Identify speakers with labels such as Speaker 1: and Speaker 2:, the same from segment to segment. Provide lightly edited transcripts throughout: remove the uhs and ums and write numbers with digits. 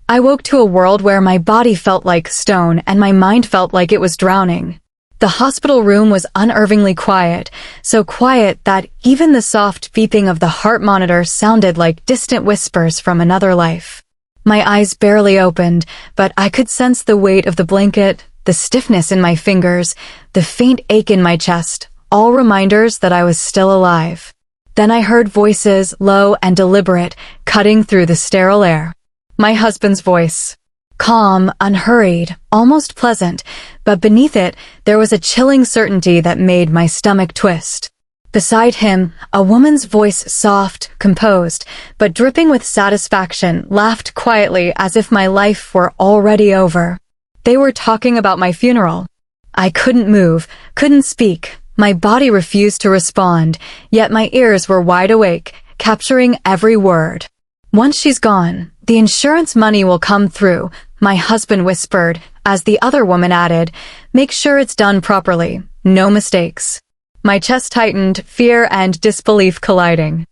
Speaker 1: I woke to a world where my body felt like stone and my mind felt like it was drowning. The hospital room was unnervingly quiet, so quiet that even the soft beeping of the heart monitor sounded like distant whispers from another life. My eyes barely opened, but I could sense the weight of the blanket, the stiffness in my fingers, the faint ache in my chest, all reminders that I was still alive. Then I heard voices, low and deliberate, cutting through the sterile air. My husband's voice. Calm, unhurried, almost pleasant, but beneath it, there was a chilling certainty that made my stomach twist. Beside him, a woman's voice, soft, composed, but dripping with satisfaction, laughed quietly as if my life were already over. They were talking about my funeral. I couldn't move, couldn't speak. My body refused to respond, yet my ears were wide awake, capturing every word. Once she's gone, the insurance money will come through, my husband whispered, as the other woman added, make sure it's done properly, no mistakes. My chest tightened, fear and disbelief colliding.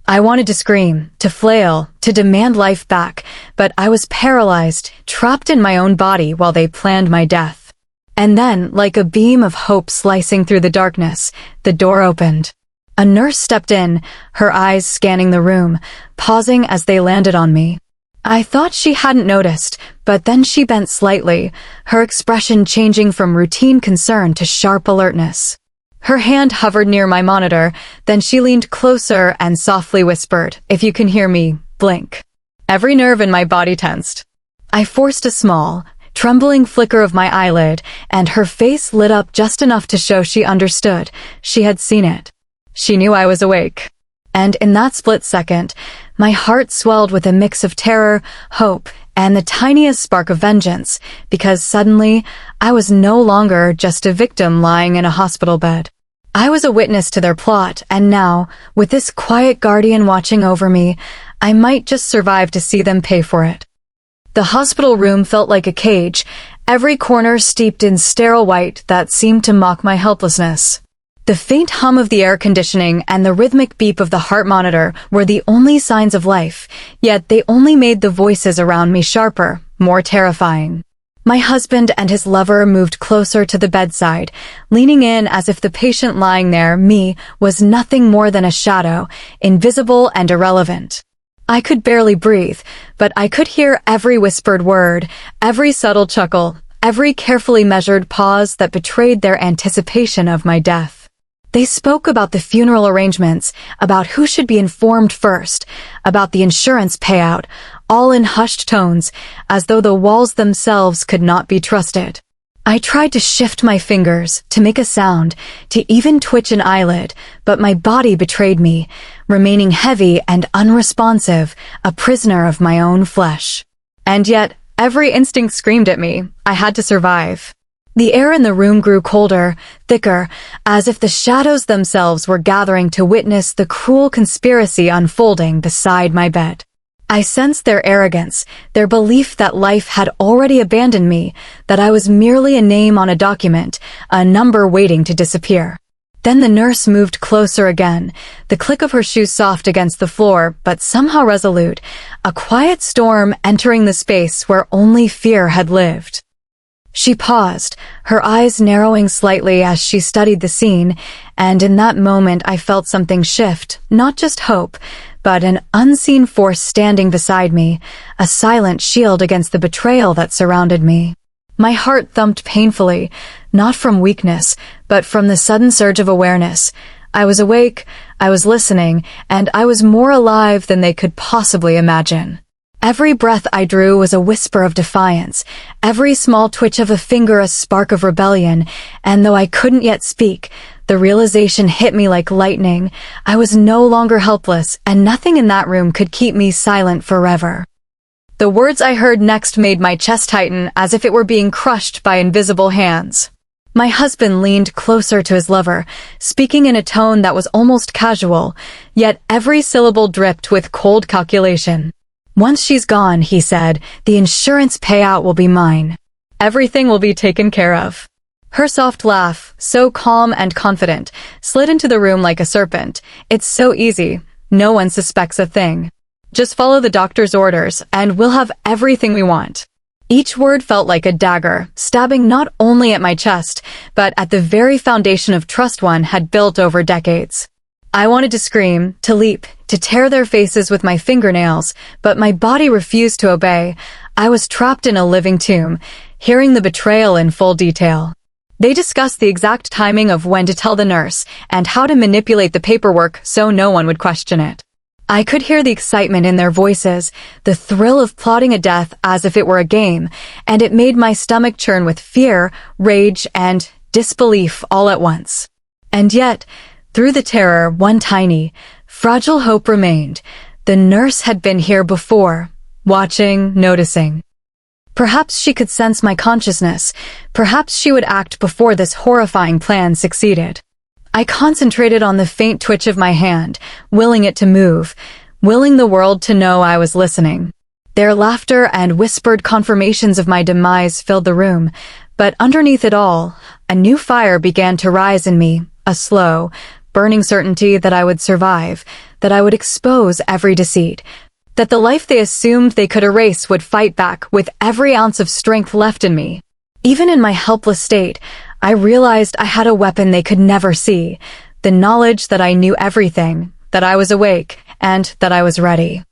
Speaker 1: I wanted to scream, to flail, to demand life back, but I was paralyzed, trapped in my own body while they planned my death. And then, like a beam of hope slicing through the darkness, the door opened. A nurse stepped in, her eyes scanning the room, pausing as they landed on me. I thought she hadn't noticed, but then she bent slightly, her expression changing from routine concern to sharp alertness. Her hand hovered near my monitor, then she leaned closer and softly whispered, "If you can hear me, blink." Every nerve in my body tensed. I forced a small, trembling flicker of my eyelid, and her face lit up just enough to show she understood. She had seen it. She knew I was awake. And in that split second, my heart swelled with a mix of terror, hope, and the tiniest spark of vengeance, because suddenly, I was no longer just a victim lying in a hospital bed. I was a witness to their plot, and now, with this quiet guardian watching over me, I might just survive to see them pay for it. The hospital room felt like a cage, every corner steeped in sterile white that seemed to mock my helplessness. The faint hum of the air conditioning and the rhythmic beep of the heart monitor were the only signs of life, yet they only made the voices around me sharper, more terrifying. My husband and his lover moved closer to the bedside, leaning in as if the patient lying there, me, was nothing more than a shadow, invisible and irrelevant. I could barely breathe, but I could hear every whispered word, every subtle chuckle, every carefully measured pause that betrayed their anticipation of my death. They spoke about the funeral arrangements, about who should be informed first, about the insurance payout, all in hushed tones, as though the walls themselves could not be trusted. I tried to shift my fingers, to make a sound, to even twitch an eyelid, but my body betrayed me, remaining heavy and unresponsive, a prisoner of my own flesh. And yet, every instinct screamed at me. I had to survive. The air in the room grew colder, thicker, as if the shadows themselves were gathering to witness the cruel conspiracy unfolding beside my bed. I sensed their arrogance, their belief that life had already abandoned me, that I was merely a name on a document, a number waiting to disappear. Then the nurse moved closer again, the click of her shoes soft against the floor, but somehow resolute, a quiet storm entering the space where only fear had lived. She paused, her eyes narrowing slightly as she studied the scene, and in that moment I felt something shift, not just hope, but an unseen force standing beside me, a silent shield against the betrayal that surrounded me. My heart thumped painfully, not from weakness, but from the sudden surge of awareness. I was awake, I was listening, and I was more alive than they could possibly imagine. Every breath I drew was a whisper of defiance, every small twitch of a finger a spark of rebellion, and though I couldn't yet speak, the realization hit me like lightning. I was no longer helpless, and nothing in that room could keep me silent forever. The words I heard next made my chest tighten as if it were being crushed by invisible hands. My husband leaned closer to his lover, speaking in a tone that was almost casual, yet every syllable dripped with cold calculation. "Once she's gone," he said, "the insurance payout will be mine. Everything will be taken care of." Her soft laugh, so calm and confident, slid into the room like a serpent. "It's so easy. No one suspects a thing." Just follow the doctor's orders, and we'll have everything we want." Each word felt like a dagger, stabbing not only at my chest, but at the very foundation of trust one had built over decades. I wanted to scream, to leap, to tear their faces with my fingernails, but my body refused to obey. I was trapped in a living tomb, hearing the betrayal in full detail. They discussed the exact timing of when to tell the nurse and how to manipulate the paperwork so no one would question it. I could hear the excitement in their voices, the thrill of plotting a death as if it were a game, and it made my stomach churn with fear, rage, and disbelief all at once. And yet, through the terror, one tiny, fragile hope remained. The nurse had been here before, watching, noticing. Perhaps she could sense my consciousness. Perhaps she would act before this horrifying plan succeeded. I concentrated on the faint twitch of my hand, willing it to move, willing the world to know I was listening. Their laughter and whispered confirmations of my demise filled the room, but underneath it all, a new fire began to rise in me, a slow, burning certainty that I would survive, that I would expose every deceit, that the life they assumed they could erase would fight back with every ounce of strength left in me. Even in my helpless state, I realized I had a weapon they could never see, the knowledge that I knew everything, that I was awake, and that I was ready.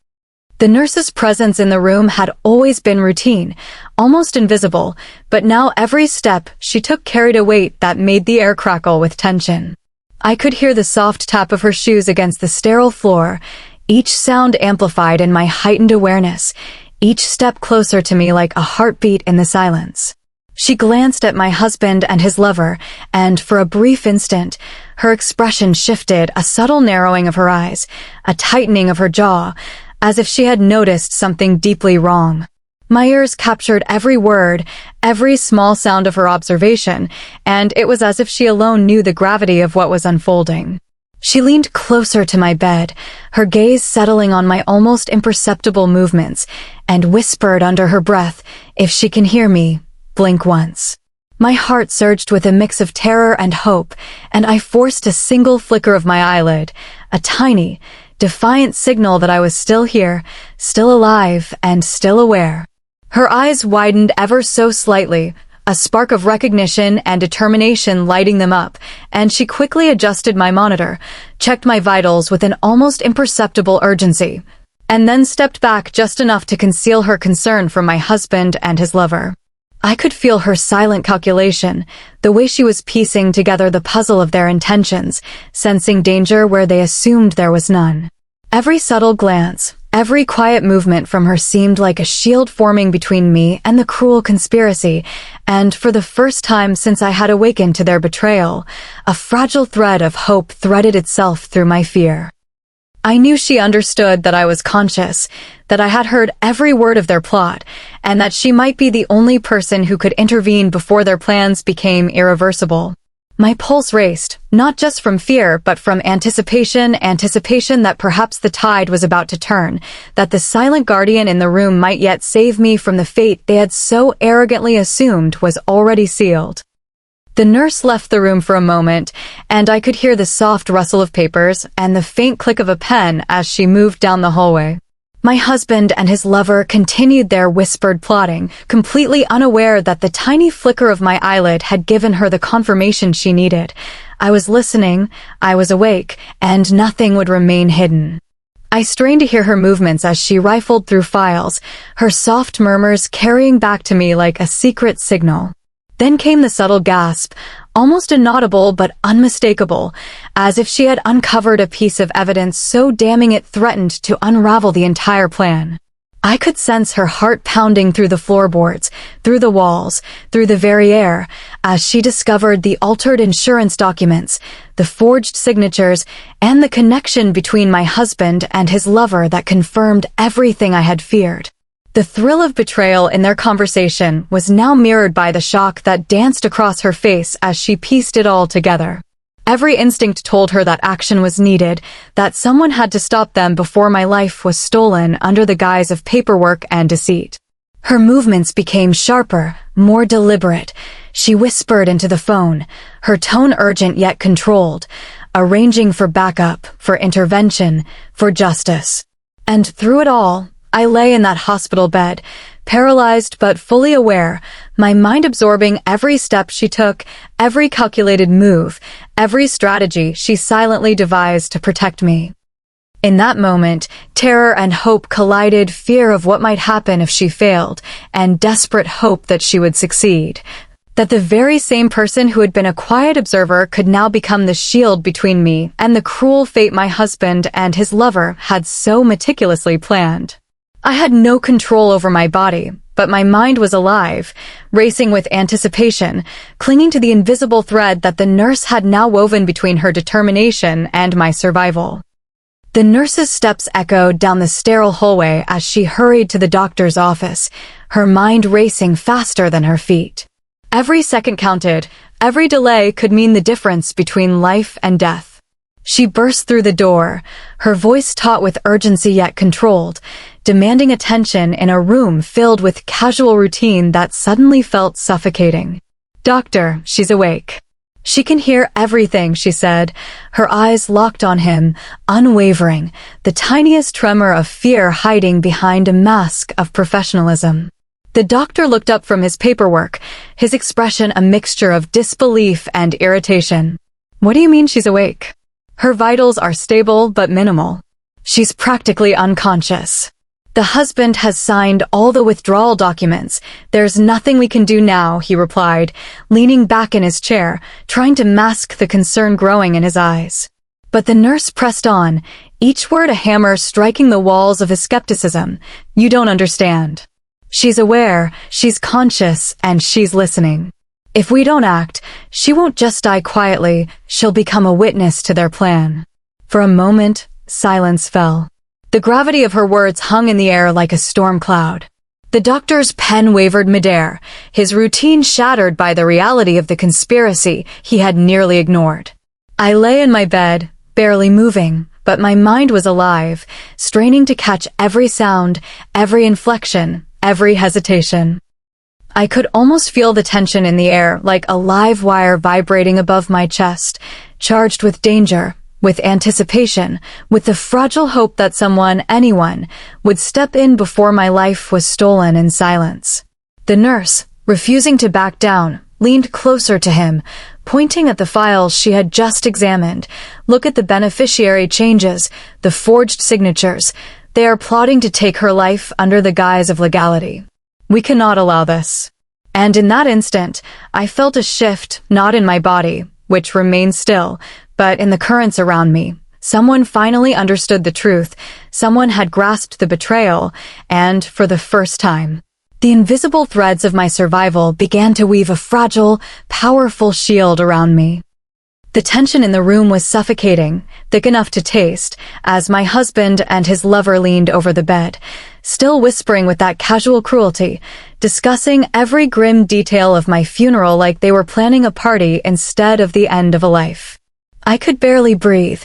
Speaker 1: The nurse's presence in the room had always been routine, almost invisible, but now every step she took carried a weight that made the air crackle with tension. I could hear the soft tap of her shoes against the sterile floor, each sound amplified in my heightened awareness, each step closer to me like a heartbeat in the silence. She glanced at my husband and his lover, and for a brief instant, her expression shifted, a subtle narrowing of her eyes, a tightening of her jaw, as if she had noticed something deeply wrong. My ears captured every word, every small sound of her observation, and it was as if she alone knew the gravity of what was unfolding. She leaned closer to my bed, her gaze settling on my almost imperceptible movements, and whispered under her breath, "If she can hear me, blink once." My heart surged with a mix of terror and hope, and I forced a single flicker of my eyelid, a tiny, defiant signal that I was still here, still alive, and still aware. Her eyes widened ever so slightly, a spark of recognition and determination lighting them up, and she quickly adjusted my monitor, checked my vitals with an almost imperceptible urgency, and then stepped back just enough to conceal her concern from my husband and his lover. I could feel her silent calculation, the way she was piecing together the puzzle of their intentions, sensing danger where they assumed there was none. Every subtle glance, every quiet movement from her seemed like a shield forming between me and the cruel conspiracy, and for the first time since I had awakened to their betrayal, a fragile thread of hope threaded itself through my fear. I knew she understood that I was conscious, that I had heard every word of their plot, and that she might be the only person who could intervene before their plans became irreversible. My pulse raced, not just from fear, but from anticipation that perhaps the tide was about to turn, that the silent guardian in the room might yet save me from the fate they had so arrogantly assumed was already sealed. The nurse left the room for a moment, and I could hear the soft rustle of papers and the faint click of a pen as she moved down the hallway. My husband and his lover continued their whispered plotting, completely unaware that the tiny flicker of my eyelid had given her the confirmation she needed. I was listening, I was awake, and nothing would remain hidden. I strained to hear her movements as she rifled through files, her soft murmurs carrying back to me like a secret signal. Then came the subtle gasp, almost inaudible but unmistakable, as if she had uncovered a piece of evidence so damning it threatened to unravel the entire plan. I could sense her heart pounding through the floorboards, through the walls, through the very air, as she discovered the altered insurance documents, the forged signatures, and the connection between my husband and his lover that confirmed everything I had feared. The thrill of betrayal in their conversation was now mirrored by the shock that danced across her face as she pieced it all together. Every instinct told her that action was needed, that someone had to stop them before my life was stolen under the guise of paperwork and deceit. Her movements became sharper, more deliberate. She whispered into the phone, her tone urgent yet controlled, arranging for backup, for intervention, for justice. And through it all, I lay in that hospital bed, paralyzed but fully aware, my mind absorbing every step she took, every calculated move, every strategy she silently devised to protect me. In that moment, terror and hope collided, fear of what might happen if she failed, and desperate hope that she would succeed. That the very same person who had been a quiet observer could now become the shield between me and the cruel fate my husband and his lover had so meticulously planned. I had no control over my body, but my mind was alive, racing with anticipation, clinging to the invisible thread that the nurse had now woven between her determination and my survival. The nurse's steps echoed down the sterile hallway as she hurried to the doctor's office, her mind racing faster than her feet. Every second counted, every delay could mean the difference between life and death. She burst through the door, her voice taut with urgency yet controlled, demanding attention in a room filled with casual routine that suddenly felt suffocating. "Doctor, she's awake. She can hear everything," she said, her eyes locked on him, unwavering, the tiniest tremor of fear hiding behind a mask of professionalism. The doctor looked up from his paperwork, his expression a mixture of disbelief and irritation. "What do you mean she's awake? Her vitals are stable but minimal. She's practically unconscious. The husband has signed all the withdrawal documents. There's nothing we can do now," he replied, leaning back in his chair, trying to mask the concern growing in his eyes. But the nurse pressed on, each word a hammer striking the walls of his skepticism. "You don't understand. She's aware, she's conscious, and she's listening. If we don't act, she won't just die quietly, she'll become a witness to their plan." For a moment, silence fell. The gravity of her words hung in the air like a storm cloud. The doctor's pen wavered midair, his routine shattered by the reality of the conspiracy he had nearly ignored. I lay in my bed, barely moving, but my mind was alive, straining to catch every sound, every inflection, every hesitation. I could almost feel the tension in the air, like a live wire vibrating above my chest, charged with danger, with anticipation, with the fragile hope that someone, anyone, would step in before my life was stolen in silence. The nurse, refusing to back down, leaned closer to him, pointing at the files she had just examined. "Look at the beneficiary changes, the forged signatures. They are plotting to take her life under the guise of legality. We cannot allow this." And in that instant, I felt a shift, not in my body, which remained still, but in the currents around me. Someone finally understood the truth, someone had grasped the betrayal, and, for the first time, the invisible threads of my survival began to weave a fragile, powerful shield around me. The tension in the room was suffocating, thick enough to taste, as my husband and his lover leaned over the bed, still whispering with that casual cruelty, discussing every grim detail of my funeral like they were planning a party instead of the end of a life. I could barely breathe,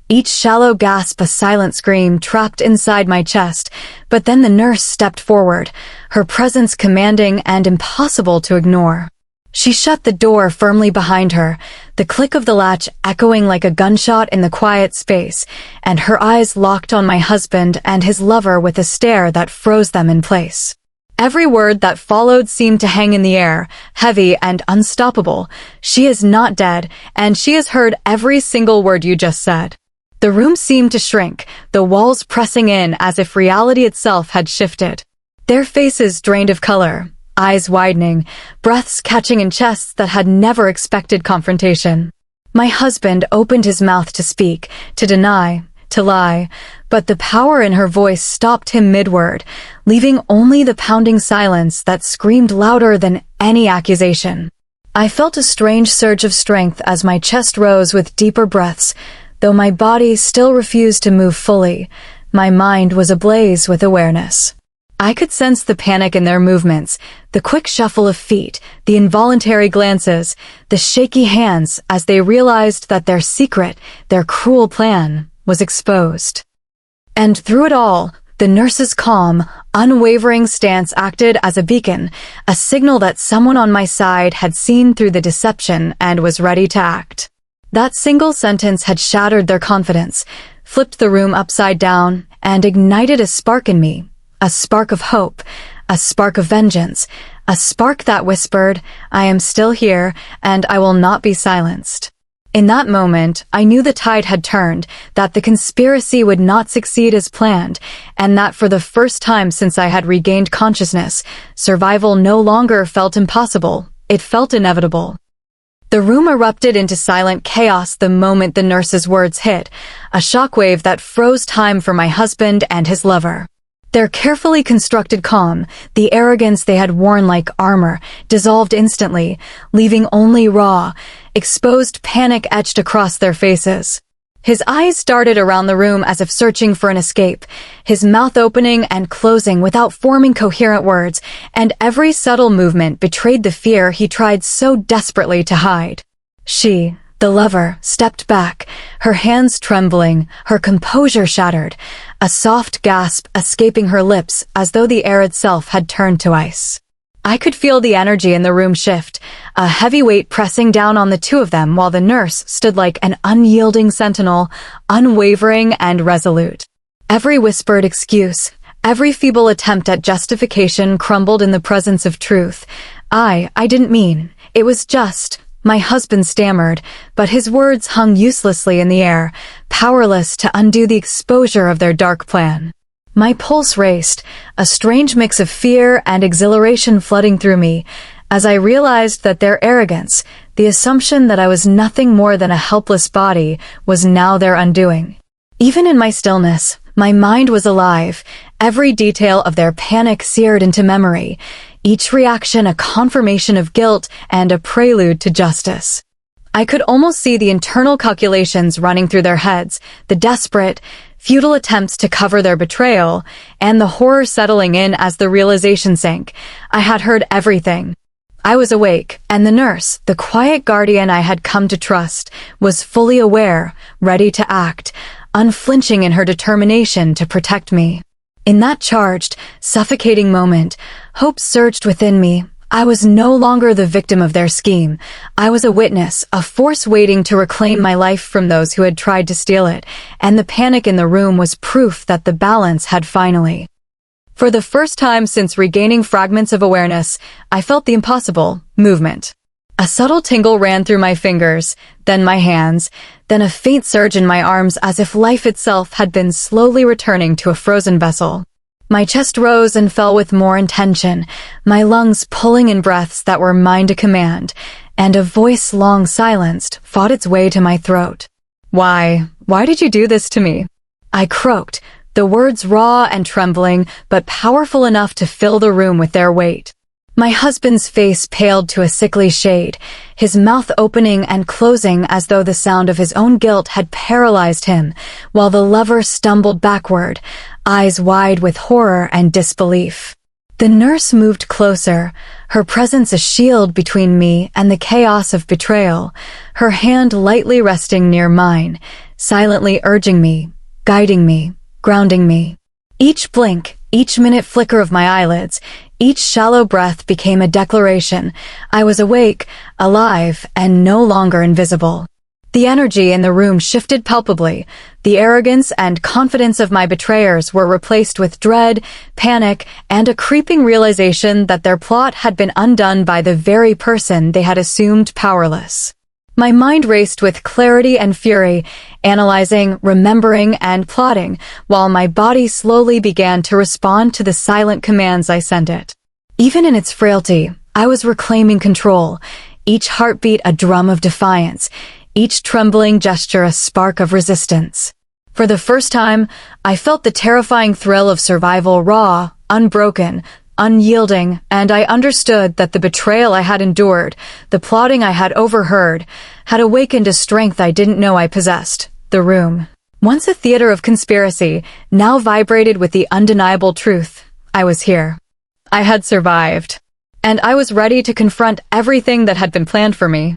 Speaker 1: each shallow gasp a silent scream trapped inside my chest, but then the nurse stepped forward, her presence commanding and impossible to ignore. She shut the door firmly behind her, the click of the latch echoing like a gunshot in the quiet space, and her eyes locked on my husband and his lover with a stare that froze them in place. Every word that followed seemed to hang in the air, heavy and unstoppable. "She is not dead, and she has heard every single word you just said." The room seemed to shrink, the walls pressing in as if reality itself had shifted. Their faces drained of color, eyes widening, breaths catching in chests that had never expected confrontation. My husband opened his mouth to speak, to deny, to lie, but the power in her voice stopped him mid-word, leaving only the pounding silence that screamed louder than any accusation. I felt a strange surge of strength as my chest rose with deeper breaths, though my body still refused to move fully. My mind was ablaze with awareness. I could sense the panic in their movements, the quick shuffle of feet, the involuntary glances, the shaky hands as they realized that their secret, their cruel plan, was exposed. And through it all, the nurse's calm, unwavering stance acted as a beacon, a signal that someone on my side had seen through the deception and was ready to act. That single sentence had shattered their confidence, flipped the room upside down, and ignited a spark in me, a spark of hope, a spark of vengeance, a spark that whispered, "I am still here, and I will not be silenced." In that moment, I knew the tide had turned, that the conspiracy would not succeed as planned, and that for the first time since I had regained consciousness, survival no longer felt impossible, it felt inevitable. The room erupted into silent chaos the moment the nurse's words hit, a shockwave that froze time for my husband and his lover. Their carefully constructed calm, the arrogance they had worn like armor, dissolved instantly, leaving only raw, exposed panic etched across their faces. His eyes darted around the room as if searching for an escape, his mouth opening and closing without forming coherent words, and every subtle movement betrayed the fear he tried so desperately to hide. She, the lover, stepped back, her hands trembling, her composure shattered, a soft gasp escaping her lips as though the air itself had turned to ice. I could feel the energy in the room shift, a heavy weight pressing down on the two of them while the nurse stood like an unyielding sentinel, unwavering and resolute. Every whispered excuse, every feeble attempt at justification crumbled in the presence of truth. I didn't mean. It was just. My husband stammered, but his words hung uselessly in the air, powerless to undo the exposure of their dark plan. My pulse raced, a strange mix of fear and exhilaration flooding through me, as I realized that their arrogance, the assumption that I was nothing more than a helpless body, was now their undoing. Even in my stillness, my mind was alive, every detail of their panic seared into memory, each reaction a confirmation of guilt and a prelude to justice. I could almost see the internal calculations running through their heads, the desperate, futile attempts to cover their betrayal, and the horror settling in as the realization sank. I had heard everything. I was awake, and the nurse, the quiet guardian I had come to trust, was fully aware, ready to act, unflinching in her determination to protect me. In that charged, suffocating moment, hope surged within me. I was no longer the victim of their scheme. I was a witness, a force waiting to reclaim my life from those who had tried to steal it, and the panic in the room was proof that the balance had finally. For the first time since regaining fragments of awareness, I felt the impossible, movement. A subtle tingle ran through my fingers, then my hands, then a faint surge in my arms as if life itself had been slowly returning to a frozen vessel. My chest rose and fell with more intention, my lungs pulling in breaths that were mine to command, and a voice long silenced fought its way to my throat. Why did you do this to me?" I croaked, the words raw and trembling, but powerful enough to fill the room with their weight. My husband's face paled to a sickly shade, his mouth opening and closing as though the sound of his own guilt had paralyzed him, while the lover stumbled backward, eyes wide with horror and disbelief. The nurse moved closer, her presence a shield between me and the chaos of betrayal, her hand lightly resting near mine, silently urging me, guiding me, grounding me. Each blink, each minute flicker of my eyelids, each shallow breath became a declaration. I was awake, alive, and no longer invisible. The energy in the room shifted palpably. The arrogance and confidence of my betrayers were replaced with dread, panic, and a creeping realization that their plot had been undone by the very person they had assumed powerless. My mind raced with clarity and fury, analyzing, remembering, and plotting, while my body slowly began to respond to the silent commands I sent it. Even in its frailty, I was reclaiming control, each heartbeat a drum of defiance, each trembling gesture a spark of resistance. For the first time, I felt the terrifying thrill of survival raw, unbroken, unyielding, and I understood that the betrayal I had endured, the plotting I had overheard, had awakened a strength I didn't know I possessed. The room, once a theater of conspiracy, now vibrated with the undeniable truth. I was here. I had survived. And I was ready to confront everything that had been planned for me.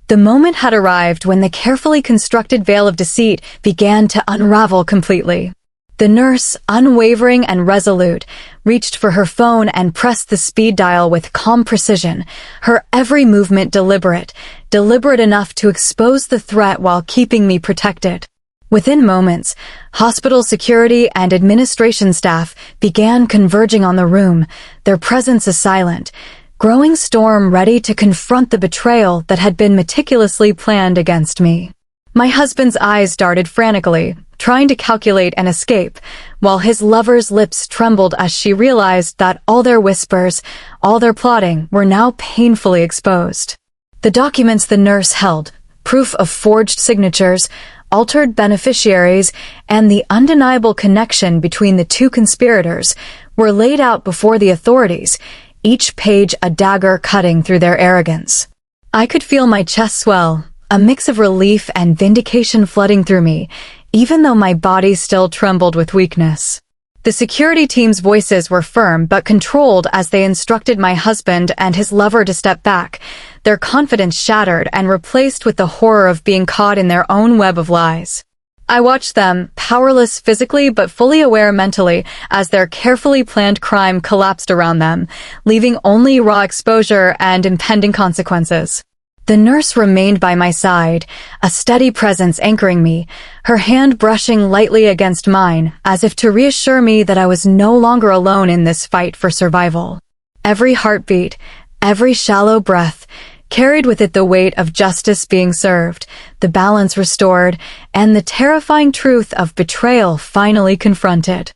Speaker 1: The moment had arrived when the carefully constructed veil of deceit began to unravel completely. The nurse, unwavering and resolute, reached for her phone and pressed the speed dial with calm precision, her every movement deliberate enough to expose the threat while keeping me protected. Within moments, hospital security and administration staff began converging on the room, their presence a silent, growing storm ready to confront the betrayal that had been meticulously planned against me. My husband's eyes darted frantically, trying to calculate an escape, while his lover's lips trembled as she realized that all their whispers, all their plotting, were now painfully exposed. The documents the nurse held, proof of forged signatures, altered beneficiaries, and the undeniable connection between the two conspirators, were laid out before the authorities, each page a dagger cutting through their arrogance. I could feel my chest swell, a mix of relief and vindication flooding through me, even though my body still trembled with weakness. The security team's voices were firm but controlled as they instructed my husband and his lover to step back, their confidence shattered and replaced with the horror of being caught in their own web of lies. I watched them, powerless physically but fully aware mentally, as their carefully planned crime collapsed around them, leaving only raw exposure and impending consequences. The nurse remained by my side, a steady presence anchoring me, her hand brushing lightly against mine, as if to reassure me that I was no longer alone in this fight for survival. Every heartbeat, every shallow breath, carried with it the weight of justice being served, the balance restored, and the terrifying truth of betrayal finally confronted.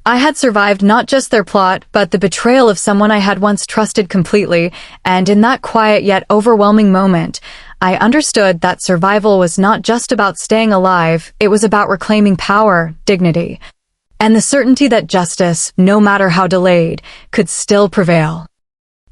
Speaker 1: I had survived not just their plot, but the betrayal of someone I had once trusted completely, and in that quiet yet overwhelming moment, I understood that survival was not just about staying alive, it was about reclaiming power, dignity, and the certainty that justice, no matter how delayed, could still prevail.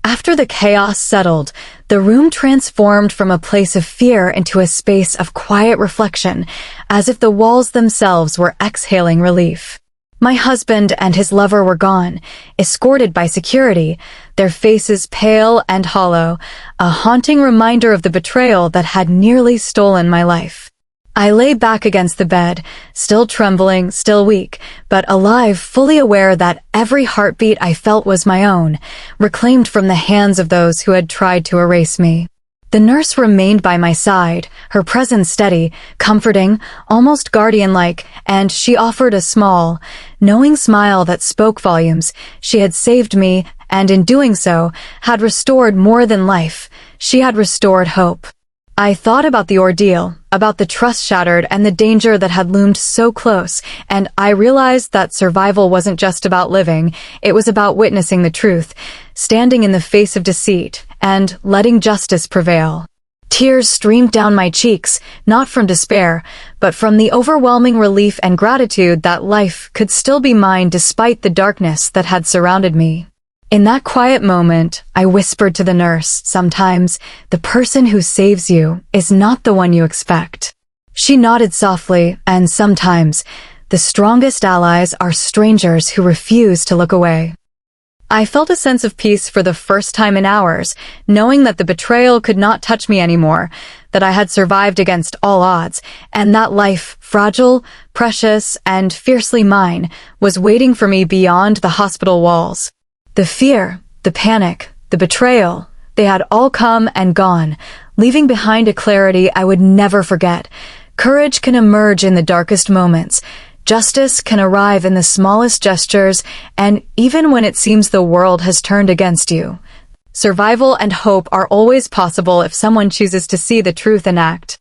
Speaker 1: After the chaos settled, the room transformed from a place of fear into a space of quiet reflection, as if the walls themselves were exhaling relief. My husband and his lover were gone, escorted by security, their faces pale and hollow, a haunting reminder of the betrayal that had nearly stolen my life. I lay back against the bed, still trembling, still weak, but alive, fully aware that every heartbeat I felt was my own, reclaimed from the hands of those who had tried to erase me. The nurse remained by my side, her presence steady, comforting, almost guardian-like, and she offered a small, knowing smile that spoke volumes. She had saved me, and in doing so, had restored more than life. She had restored hope. I thought about the ordeal, about the trust shattered and the danger that had loomed so close, and I realized that survival wasn't just about living, it was about witnessing the truth, standing in the face of deceit, and letting justice prevail. Tears streamed down my cheeks, not from despair, but from the overwhelming relief and gratitude that life could still be mine despite the darkness that had surrounded me. In that quiet moment, I whispered to the nurse, sometimes, the person who saves you is not the one you expect. She nodded softly, and sometimes, the strongest allies are strangers who refuse to look away. I felt a sense of peace for the first time in hours, knowing that the betrayal could not touch me anymore, that I had survived against all odds, and that life, fragile, precious, and fiercely mine, was waiting for me beyond the hospital walls. The fear, the panic, the betrayal, they had all come and gone, leaving behind a clarity I would never forget. Courage can emerge in the darkest moments. Justice can arrive in the smallest gestures, and even when it seems the world has turned against you. Survival and hope are always possible if someone chooses to see the truth and act.